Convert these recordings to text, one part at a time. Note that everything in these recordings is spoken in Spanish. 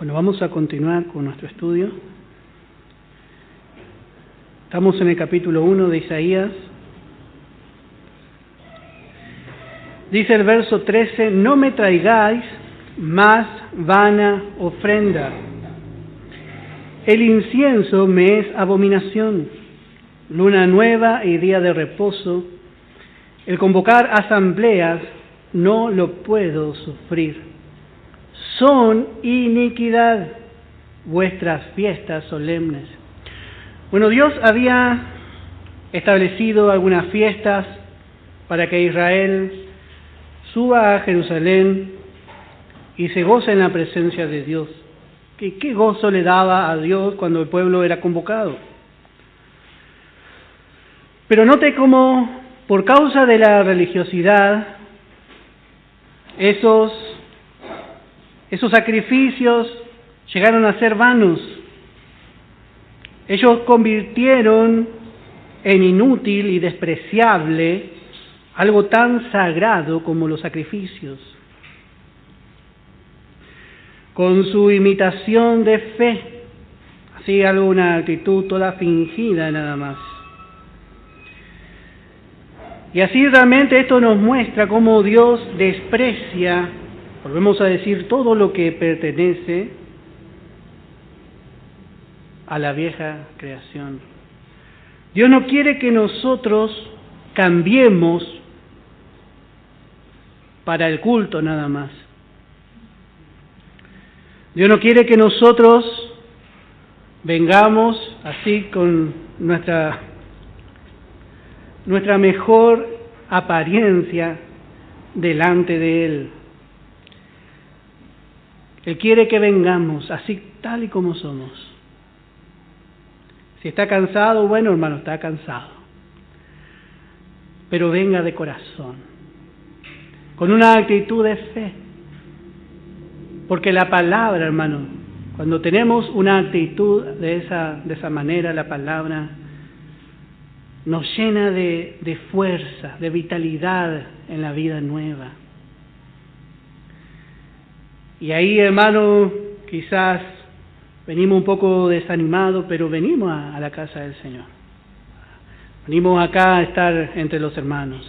Bueno, vamos a continuar con nuestro estudio. Estamos en el capítulo 1 de Isaías. Dice el verso 13: no me traigáis más vana ofrenda. El incienso me es abominación, luna nueva y día de reposo. El convocar asambleas no lo puedo sufrir. Son iniquidad vuestras fiestas solemnes. Bueno, Dios había establecido algunas fiestas para que Israel suba a Jerusalén y se goce en la presencia de Dios. ¿Qué gozo le daba a Dios cuando el pueblo era convocado? Pero note cómo, por causa de la religiosidad, esos sacrificios llegaron a ser vanos. Ellos convirtieron en inútil y despreciable algo tan sagrado como los sacrificios. Con su imitación de fe, así alguna actitud toda fingida nada más. Y así realmente esto nos muestra cómo Dios desprecia, volvemos a decir, todo lo que pertenece a la vieja creación. Dios no quiere que nosotros cambiemos para el culto nada más. Dios no quiere que nosotros vengamos así con nuestra mejor apariencia delante de Él. Él quiere que vengamos así tal y como somos. Si está cansado, bueno, hermano, está cansado. Pero venga de corazón, con una actitud de fe. Porque la palabra, hermano, cuando tenemos una actitud de esa manera, la palabra nos llena de fuerza, de vitalidad en la vida nueva. Y ahí, hermano, quizás venimos un poco desanimados, pero venimos a la casa del Señor. Venimos acá a estar entre los hermanos.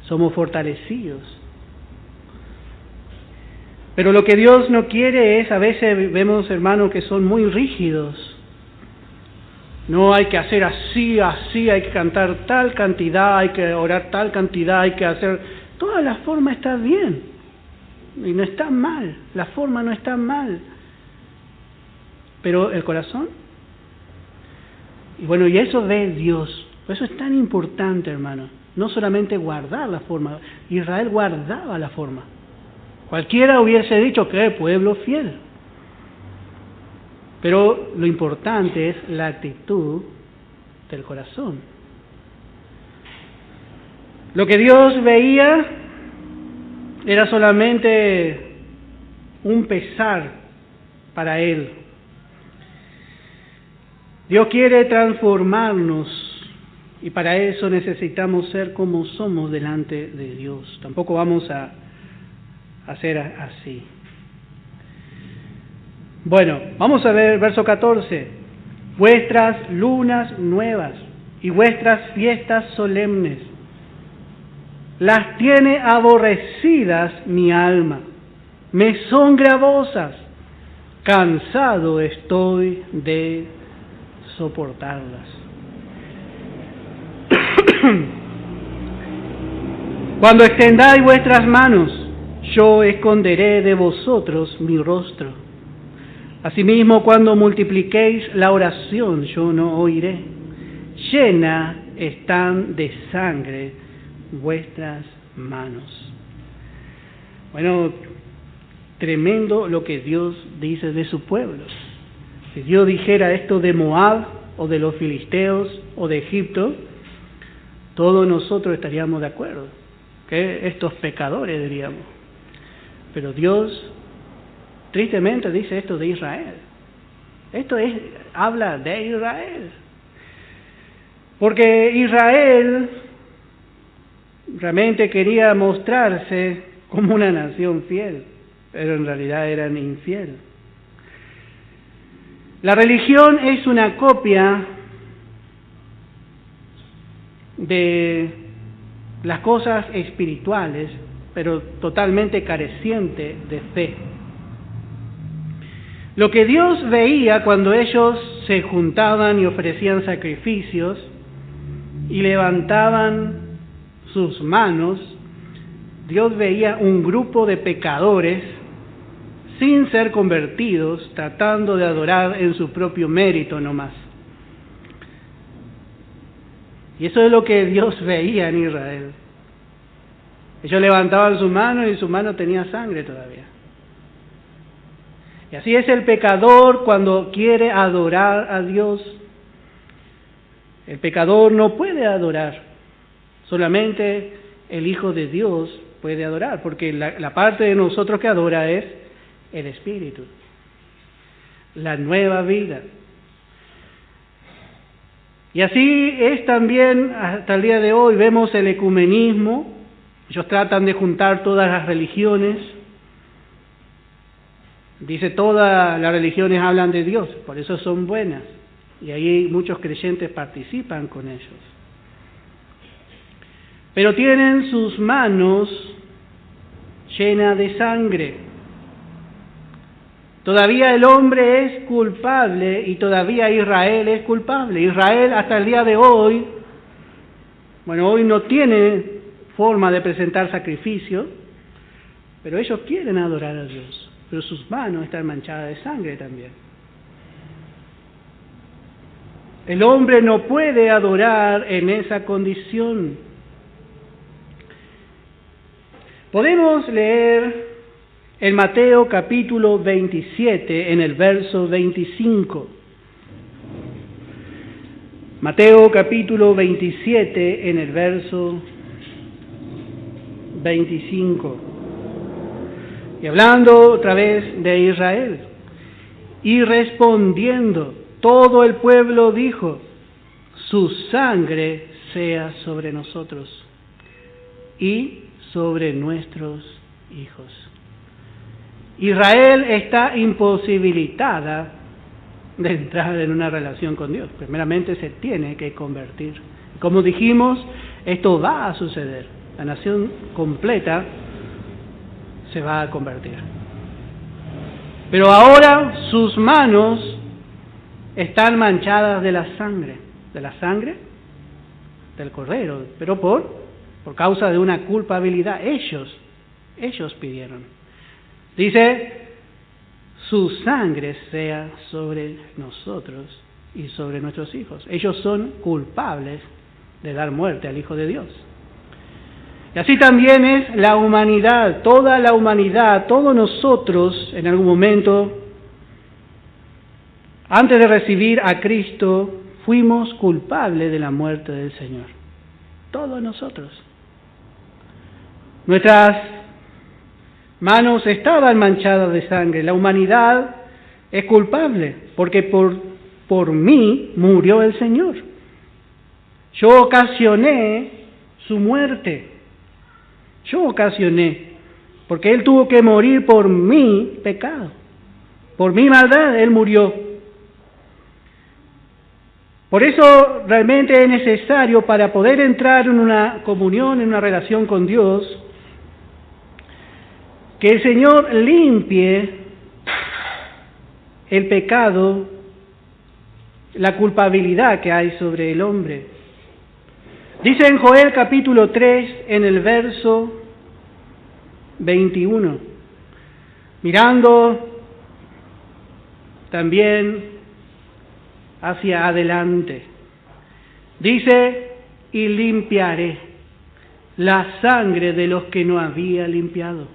Somos fortalecidos. Pero lo que Dios no quiere es, a veces vemos hermanos que son muy rígidos. No hay que hacer así, hay que cantar tal cantidad, hay que orar tal cantidad, hay que hacer... Toda la forma está bien. Y no está mal, la forma no está mal. Pero el corazón. Y bueno, y eso ve Dios. Por eso es tan importante, hermano. No solamente guardar la forma. Israel guardaba la forma. Cualquiera hubiese dicho que pueblo fiel. Pero lo importante es la actitud del corazón. Lo que Dios veía era solamente un pesar para Él. Dios quiere transformarnos y para eso necesitamos ser como somos delante de Dios. Tampoco vamos a hacer así. Bueno, vamos a ver verso 14. Vuestras lunas nuevas y vuestras fiestas solemnes las tiene aborrecidas mi alma, me son gravosas, cansado estoy de soportarlas. Cuando extendáis vuestras manos, yo esconderé de vosotros mi rostro. Asimismo, cuando multipliquéis la oración, yo no oiré. Llenas están de sangre vuestras manos. Bueno, tremendo lo que Dios dice de su pueblo. Si Dios dijera esto de Moab, o de los filisteos, o de Egipto, todos nosotros estaríamos de acuerdo. Que estos pecadores, diríamos. Pero Dios, tristemente, dice esto de Israel. Habla de Israel. Porque Israel realmente quería mostrarse como una nación fiel, pero en realidad eran infieles. La religión es una copia de las cosas espirituales, pero totalmente careciente de fe. Lo que Dios veía cuando ellos se juntaban y ofrecían sacrificios y levantaban sus manos, Dios veía un grupo de pecadores sin ser convertidos, tratando de adorar en su propio mérito nomás. Y eso es lo que Dios veía en Israel. Ellos levantaban su mano y su mano tenía sangre todavía. Y así es el pecador cuando quiere adorar a Dios. El pecador no puede adorar, solamente el Hijo de Dios puede adorar, porque la parte de nosotros que adora es el Espíritu, la nueva vida. Y así es también hasta el día de hoy. Vemos el ecumenismo. Ellos tratan de juntar todas las religiones. Dice, todas las religiones hablan de Dios, por eso son buenas. Y ahí muchos creyentes participan con ellos. Pero tienen sus manos llenas de sangre. Todavía el hombre es culpable y todavía Israel es culpable. Israel hasta el día de hoy, hoy no tiene forma de presentar sacrificio, pero ellos quieren adorar a Dios, pero sus manos están manchadas de sangre también. El hombre no puede adorar en esa condición. Podemos leer en Mateo capítulo 27, en el verso 25. Mateo capítulo 27, en el verso 25. Y hablando otra vez de Israel. Y respondiendo, todo el pueblo dijo, su sangre sea sobre nosotros y sobre nuestros hijos. Israel está imposibilitada de entrar en una relación con Dios. Primeramente se tiene que convertir. Como dijimos, esto va a suceder. La nación completa se va a convertir. Pero ahora sus manos están manchadas de la sangre del Cordero, pero por causa de una culpabilidad. Ellos pidieron. Dice, su sangre sea sobre nosotros y sobre nuestros hijos. Ellos son culpables de dar muerte al Hijo de Dios. Y así también es la humanidad, toda la humanidad, todos nosotros en algún momento, antes de recibir a Cristo, fuimos culpables de la muerte del Señor. Todos nosotros. Nuestras manos estaban manchadas de sangre. La humanidad es culpable porque por mí murió el Señor. Yo ocasioné su muerte. Yo ocasioné, porque Él tuvo que morir por mi pecado. Por mi maldad Él murió. Por eso realmente es necesario, para poder entrar en una comunión, en una relación con Dios, que el Señor limpie el pecado, la culpabilidad que hay sobre el hombre. Dice en Joel capítulo 3, en el verso 21, mirando también hacia adelante, dice, y limpiaré la sangre de los que no había limpiado.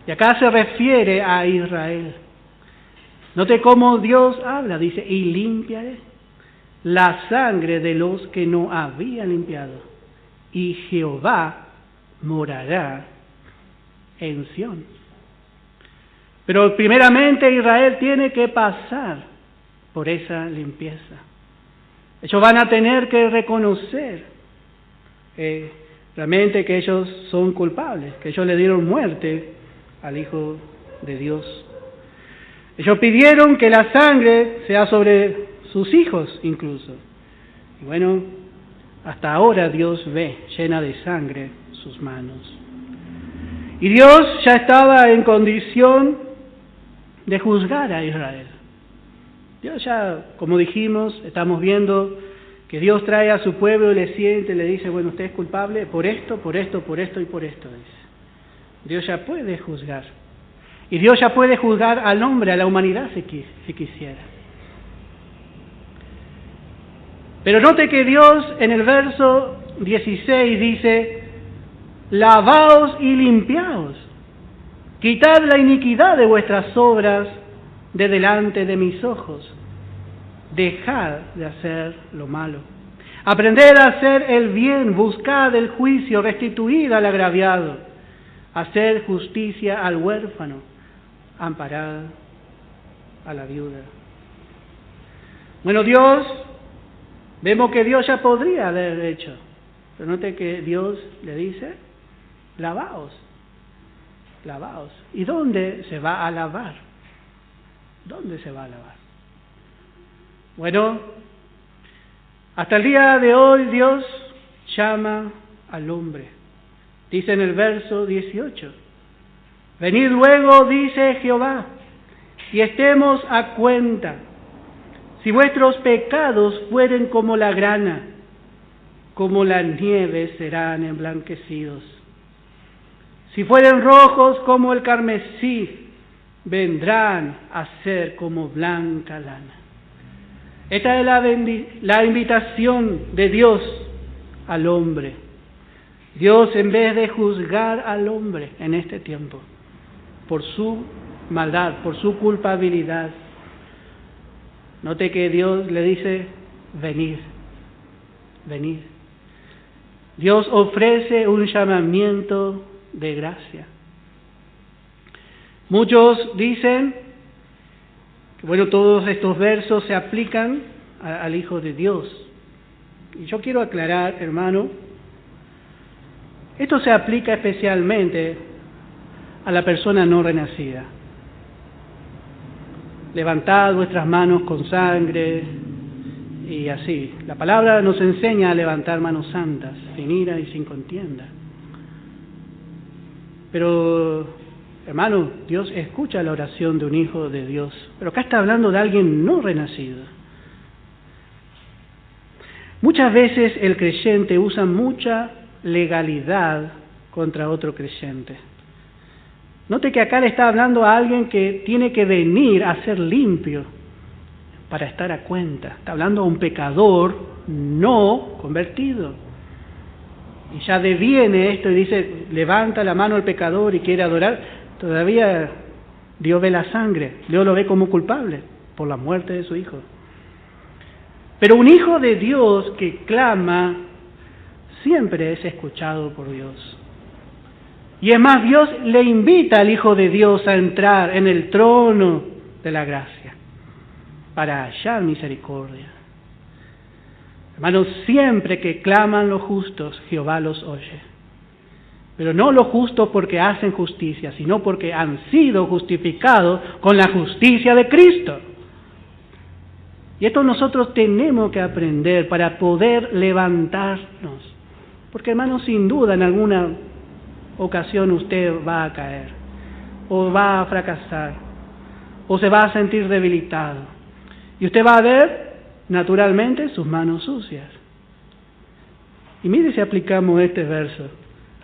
Y acá se refiere a Israel. Note cómo Dios habla, dice, y limpiaré la sangre de los que no había limpiado, y Jehová morará en Sión. Pero primeramente Israel tiene que pasar por esa limpieza. Ellos van a tener que reconocer realmente que ellos son culpables, que ellos le dieron muerte al Hijo de Dios. Ellos pidieron que la sangre sea sobre sus hijos incluso. Y bueno, hasta ahora Dios ve llena de sangre sus manos. Y Dios ya estaba en condición de juzgar a Israel. Dios ya, como dijimos, estamos viendo que Dios trae a su pueblo y le siente y le dice, bueno, usted es culpable por esto, por esto, por esto y por esto, dice. Dios ya puede juzgar. Y Dios ya puede juzgar al hombre, a la humanidad, si quisiera. Pero note que Dios en el verso 16 dice, lavaos y limpiaos, quitad la iniquidad de vuestras obras de delante de mis ojos, dejad de hacer lo malo. Aprended a hacer el bien, buscad el juicio, restituid al agraviado, hacer justicia al huérfano, amparad a la viuda. Bueno, vemos que Dios ya podría haber hecho, pero note que Dios le dice, lavaos. ¿Y dónde se va a lavar? ¿Dónde se va a lavar? Bueno, hasta el día de hoy Dios llama al hombre. Dice en el verso 18, venid luego, dice Jehová, y estemos a cuenta. Si vuestros pecados fueren como la grana, como la nieve serán emblanquecidos. Si fueren rojos como el carmesí, vendrán a ser como blanca lana. Esta es la invitación de Dios al hombre. Dios, en vez de juzgar al hombre en este tiempo por su maldad, por su culpabilidad, note que Dios le dice, venid. Dios ofrece un llamamiento de gracia. Muchos dicen que, bueno, todos estos versos se aplican al Hijo de Dios. Y yo quiero aclarar, hermano, esto se aplica especialmente a la persona no renacida. Levantad vuestras manos con sangre y así. La palabra nos enseña a levantar manos santas, sin ira y sin contienda. Pero, hermano, Dios escucha la oración de un hijo de Dios. Pero acá está hablando de alguien no renacido. Muchas veces el creyente usa mucha legalidad contra otro creyente. Note que acá le está hablando a alguien que tiene que venir a ser limpio para estar a cuenta. Está hablando a un pecador no convertido. Y ya deviene esto y dice, levanta la mano el pecador y quiere adorar. Todavía Dios ve la sangre, Dios lo ve como culpable por la muerte de su hijo. Pero un hijo de Dios que clama siempre es escuchado por Dios. Y es más, Dios le invita al Hijo de Dios a entrar en el trono de la gracia para hallar misericordia. Hermanos, siempre que claman los justos, Jehová los oye. Pero no los justos porque hacen justicia, sino porque han sido justificados con la justicia de Cristo. Y esto nosotros tenemos que aprender para poder levantarnos. Porque, hermanos, sin duda en alguna ocasión usted va a caer, o va a fracasar, o se va a sentir debilitado. Y usted va a ver, naturalmente, sus manos sucias. Y mire si aplicamos este verso.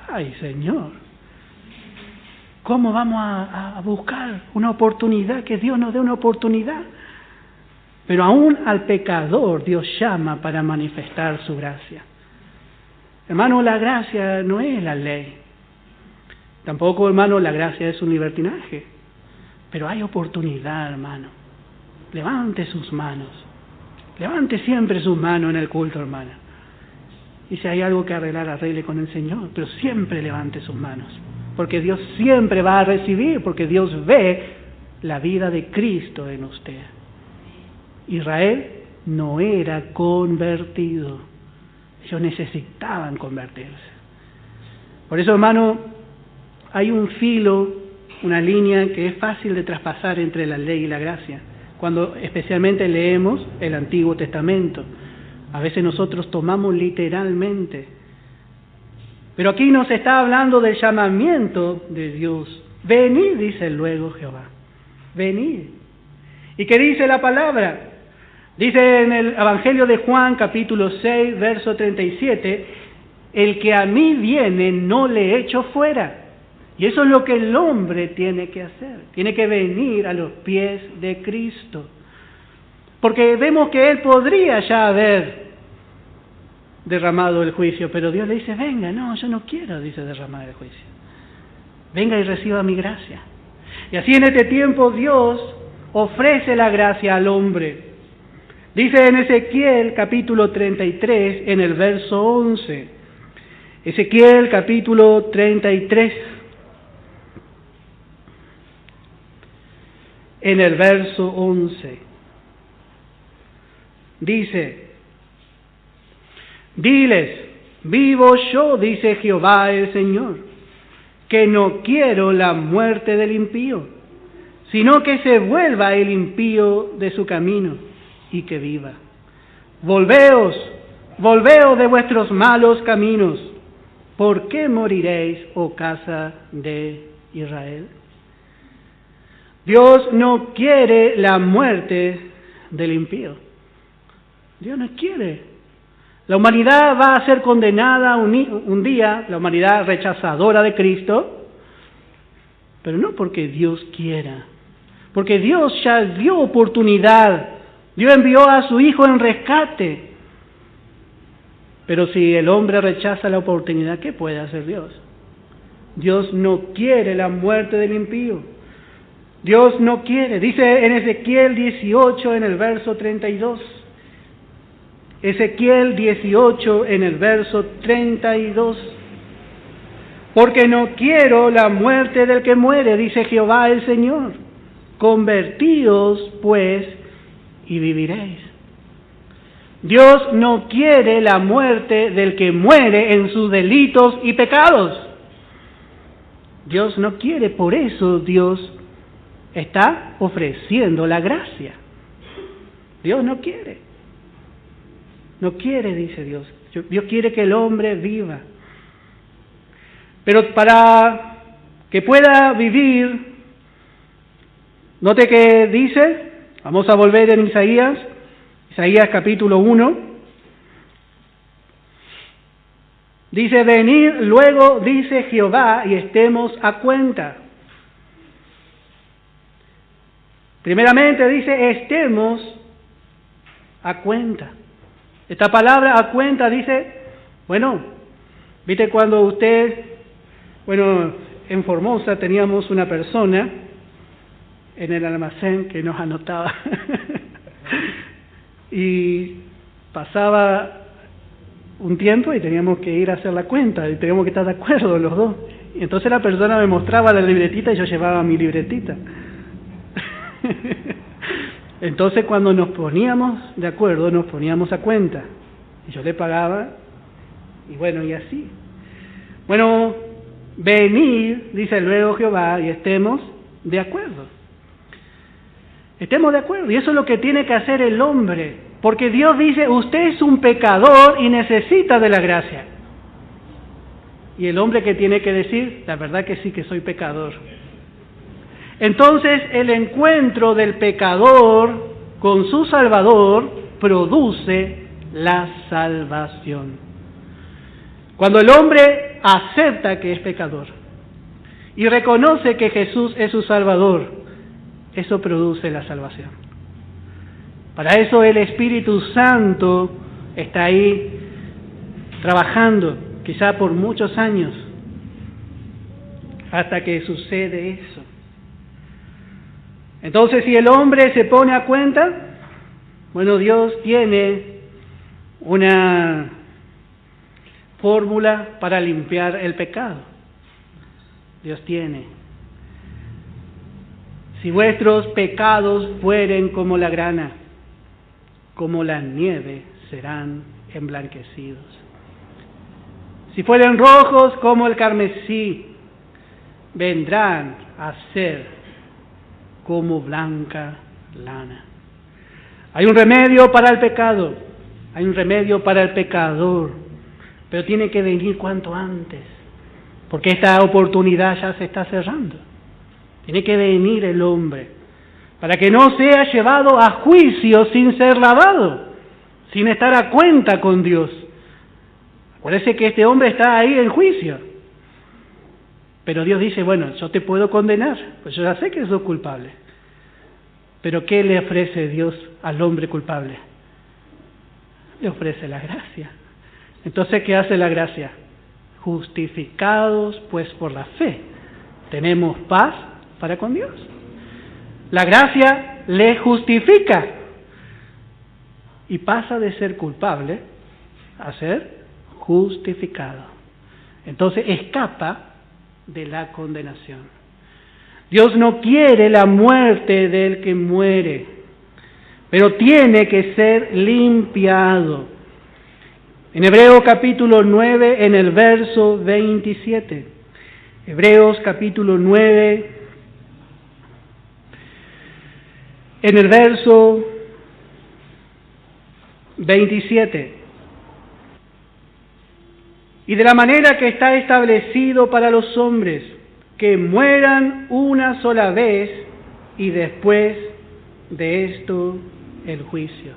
¡Ay, Señor! ¿Cómo vamos a buscar una oportunidad? Que Dios nos dé una oportunidad. Pero aún al pecador Dios llama para manifestar su gracia. Hermano, la gracia no es la ley. Tampoco, hermano, la gracia es un libertinaje. Pero hay oportunidad, hermano. Levante sus manos. Levante siempre sus manos en el culto, hermana. Y si hay algo que arreglar, arregle con el Señor. Pero siempre levante sus manos. Porque Dios siempre va a recibir. Porque Dios ve la vida de Cristo en usted. Israel no era convertido. Ellos necesitaban convertirse. Por eso, hermano, hay un filo una línea que es fácil de traspasar entre la ley y la gracia, cuando especialmente leemos el Antiguo Testamento. A veces nosotros tomamos literalmente. Pero aquí nos está hablando del llamamiento de Dios. Venid, dice luego Jehová. Venid. ¿Y qué dice la palabra? Dice en el Evangelio de Juan, capítulo 6, verso 37, el que a mí viene no le echo fuera. Y eso es lo que el hombre tiene que hacer. Tiene que venir a los pies de Cristo. Porque vemos que Él podría ya haber derramado el juicio, pero Dios le dice, venga, no, yo no quiero, dice, derramar el juicio. Venga y reciba mi gracia. Y así en este tiempo Dios ofrece la gracia al hombre. Dice en Ezequiel capítulo 33, en el verso 11. Ezequiel capítulo 33. En el verso 11. Dice, diles, vivo yo, dice Jehová el Señor, que no quiero la muerte del impío, sino que se vuelva el impío de su camino y que viva. Volveos de vuestros malos caminos. ¿Por qué moriréis, oh casa de Israel? Dios no quiere la muerte del impío. Dios no quiere. La humanidad va a ser condenada un día, la humanidad rechazadora de Cristo, pero no porque Dios quiera, porque Dios ya dio oportunidad, Dios envió a su Hijo en rescate. Pero si el hombre rechaza la oportunidad, ¿qué puede hacer Dios? Dios no quiere la muerte del impío. Dios no quiere. Dice en Ezequiel 18, en el verso 32. Ezequiel 18 en el verso 32. Porque no quiero la muerte del que muere, dice Jehová el Señor. Convertíos pues y viviréis. Dios no quiere la muerte del que muere en sus delitos y pecados. Dios no quiere, por eso Dios está ofreciendo la gracia. Dios no quiere. No quiere, dice Dios. Dios quiere que el hombre viva. Pero para que pueda vivir, note que dice, vamos a volver en Isaías capítulo 1. Dice, venid luego, dice Jehová, y estemos a cuenta. Primeramente dice, estemos a cuenta. Esta palabra a cuenta dice, bueno, viste cuando en Formosa teníamos una persona en el almacén que nos anotaba y pasaba un tiempo y teníamos que ir a hacer la cuenta y teníamos que estar de acuerdo los dos. Y entonces la persona me mostraba la libretita y yo llevaba mi libretita. Entonces cuando nos poníamos de acuerdo, nos poníamos a cuenta. Y yo le pagaba, y bueno, y así. Bueno, venid, dice luego Jehová, y estemos de acuerdo. Estemos de acuerdo, y eso es lo que tiene que hacer el hombre. Porque Dios dice, usted es un pecador y necesita de la gracia. Y el hombre que tiene que decir, la verdad que sí que soy pecador. Entonces el encuentro del pecador con su Salvador produce la salvación. Cuando el hombre acepta que es pecador y reconoce que Jesús es su Salvador, eso produce la salvación. Para eso el Espíritu Santo está ahí trabajando, quizá por muchos años, hasta que sucede eso. Entonces, si el hombre se pone a cuenta, bueno, Dios tiene una fórmula para limpiar el pecado. Dios tiene. Si vuestros pecados fueren como la grana, como la nieve serán emblanquecidos. Si fueren rojos como el carmesí, vendrán a ser como blanca lana. Hay un remedio para el pecado, hay un remedio para el pecador, pero tiene que venir cuanto antes, porque esta oportunidad ya se está cerrando. Tiene que venir el hombre, para que no sea llevado a juicio sin ser lavado, sin estar a cuenta con Dios. Acuérdese que este hombre está ahí en juicio. Pero Dios dice, bueno, yo te puedo condenar, pues yo ya sé que sos culpable. Pero ¿qué le ofrece Dios al hombre culpable? Le ofrece la gracia. Entonces, ¿qué hace la gracia? Justificados pues por la fe, tenemos paz para con Dios. La gracia le justifica y pasa de ser culpable a ser justificado. Entonces escapa de la condenación. Dios no quiere la muerte del que muere, pero tiene que ser limpiado. En Hebreos capítulo 9, en el verso 27. Hebreos capítulo 9, en el verso 27. Y de la manera que está establecido para los hombres, que mueran una sola vez y después de esto el juicio.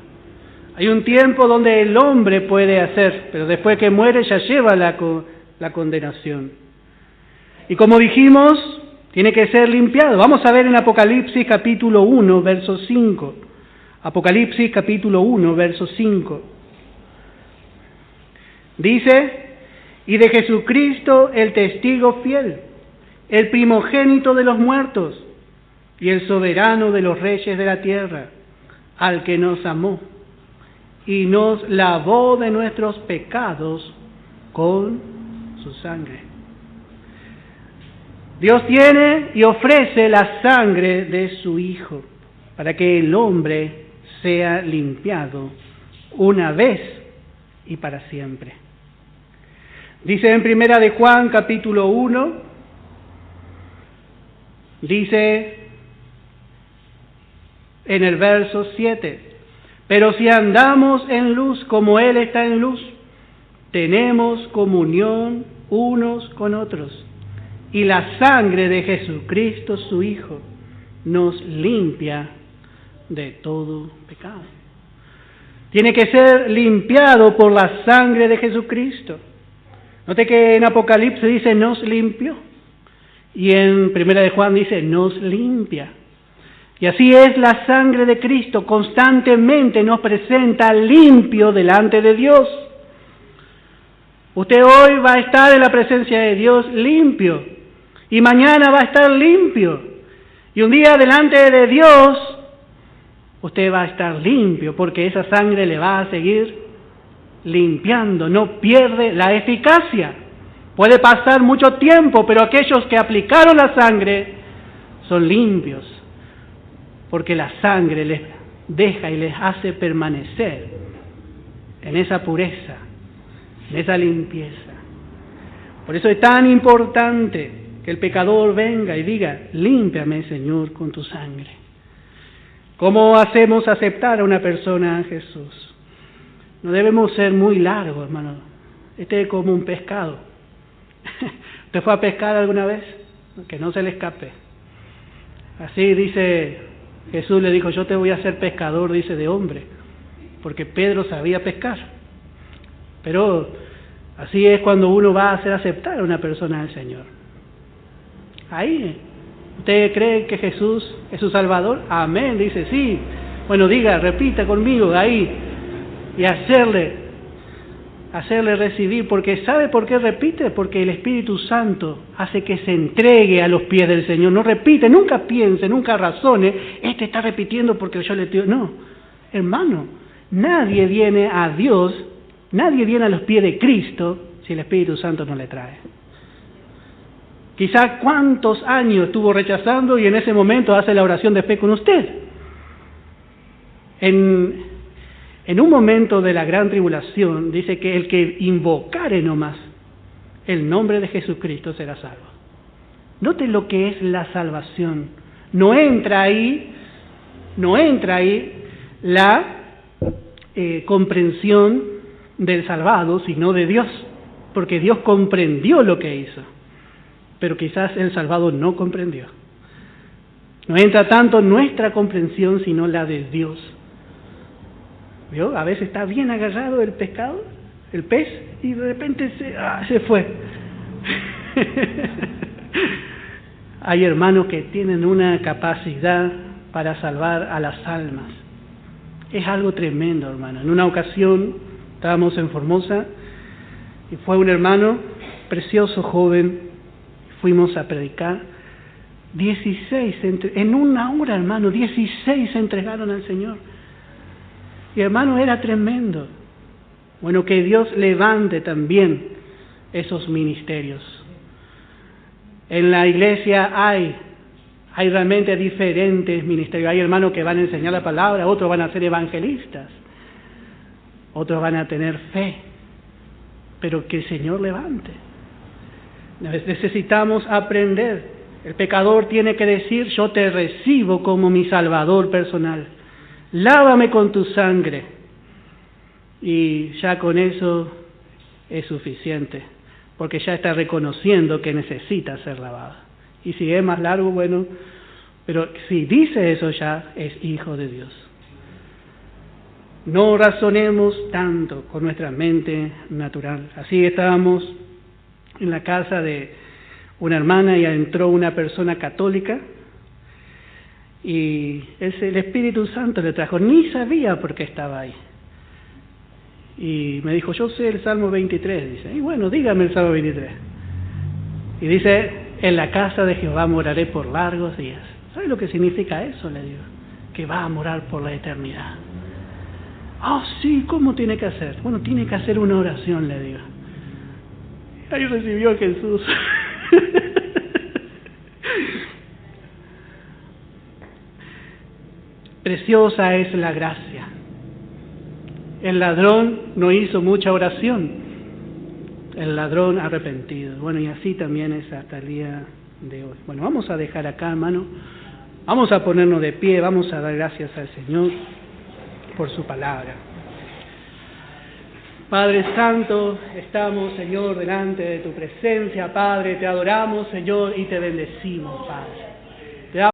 Hay un tiempo donde el hombre puede hacer, pero después que muere ya lleva la condenación. Y como dijimos, tiene que ser limpiado. Vamos a ver en Apocalipsis capítulo 1, verso 5. Apocalipsis capítulo 1, verso 5. Dice, y de Jesucristo el testigo fiel, el primogénito de los muertos y el soberano de los reyes de la tierra, al que nos amó y nos lavó de nuestros pecados con su sangre. Dios tiene y ofrece la sangre de su Hijo para que el hombre sea limpiado una vez y para siempre. Dice en Primera de Juan capítulo 1, dice en el verso 7, pero si andamos en luz como Él está en luz, tenemos comunión unos con otros, y la sangre de Jesucristo su Hijo nos limpia de todo pecado. Tiene que ser limpiado por la sangre de Jesucristo. Note que en Apocalipsis dice nos limpió, y en Primera de Juan dice nos limpia. Y así es la sangre de Cristo, constantemente nos presenta limpio delante de Dios. Usted hoy va a estar en la presencia de Dios limpio, y mañana va a estar limpio, y un día delante de Dios usted va a estar limpio, porque esa sangre le va a seguir limpiando, no pierde la eficacia. Puede pasar mucho tiempo, pero aquellos que aplicaron la sangre son limpios, porque la sangre les deja y les hace permanecer en esa pureza, en esa limpieza. Por eso es tan importante que el pecador venga y diga, límpiame, Señor, con tu sangre. ¿Cómo hacemos aceptar a una persona a Jesús? No debemos ser muy largos, hermano. Este es como un pescado. ¿Usted fue a pescar alguna vez? Que no se le escape. Así dice, Jesús le dijo, yo te voy a hacer pescador, dice, de hombre. Porque Pedro sabía pescar. Pero así es cuando uno va a hacer aceptar a una persona al Señor. Ahí, ¿usted cree que Jesús es su Salvador? Amén, dice, sí. Bueno, diga, repita conmigo, ahí. Y hacerle recibir, porque ¿sabe por qué repite? Porque el Espíritu Santo hace que se entregue a los pies del Señor. No repite, nunca piense, nunca razone, este está repitiendo porque yo le digo. No, hermano, nadie viene a Dios, nadie viene a los pies de Cristo si el Espíritu Santo no le trae. Quizá cuántos años estuvo rechazando y en ese momento hace la oración de fe con usted. En un momento de la gran tribulación, dice que el que invocare nomás el nombre de Jesucristo será salvo. Note lo que es la salvación. No entra ahí la comprensión del salvado, sino de Dios, porque Dios comprendió lo que hizo, pero quizás el salvado no comprendió. No entra tanto nuestra comprensión, sino la de Dios. ¿Vio? A veces está bien agarrado el pescado, el pez, y de repente se fue. Hay hermanos que tienen una capacidad para salvar a las almas. Es algo tremendo, hermano. En una ocasión estábamos en Formosa y fue un hermano precioso, joven. Fuimos a predicar. 16, en una hora, hermano, 16 se entregaron al Señor. Y hermano, era tremendo. Bueno, que Dios levante también esos ministerios. En la iglesia hay realmente diferentes ministerios. Hay hermanos que van a enseñar la palabra, otros van a ser evangelistas, otros van a tener fe, pero que el Señor levante. Necesitamos aprender. El pecador tiene que decir: yo te recibo como mi Salvador personal, lávame con tu sangre, y ya con eso es suficiente, porque ya está reconociendo que necesita ser lavado. Y si es más largo, bueno, pero si dice eso, ya es hijo de Dios. No razonemos tanto con nuestra mente natural. Así estábamos en la casa de una hermana y entró una persona católica y el Espíritu Santo le trajo. Ni sabía por qué estaba ahí. Y me dijo: yo sé el Salmo 23, dice. Y bueno, dígame el Salmo 23. Y dice: en la casa de Jehová moraré por largos días. ¿Sabe lo que significa eso? Le digo: que va a morar por la eternidad. Ah, sí, ¿cómo tiene que hacer? Bueno, tiene que hacer una oración, le digo. Y ahí recibió a Jesús. Preciosa es la gracia. El ladrón no hizo mucha oración, el ladrón arrepentido. Bueno, y así también es hasta el día de hoy. Bueno, vamos a dejar acá, hermano. Vamos a ponernos de pie, vamos a dar gracias al Señor por su palabra. Padre Santo, estamos, Señor, delante de tu presencia, Padre. Te adoramos, Señor, y te bendecimos, Padre.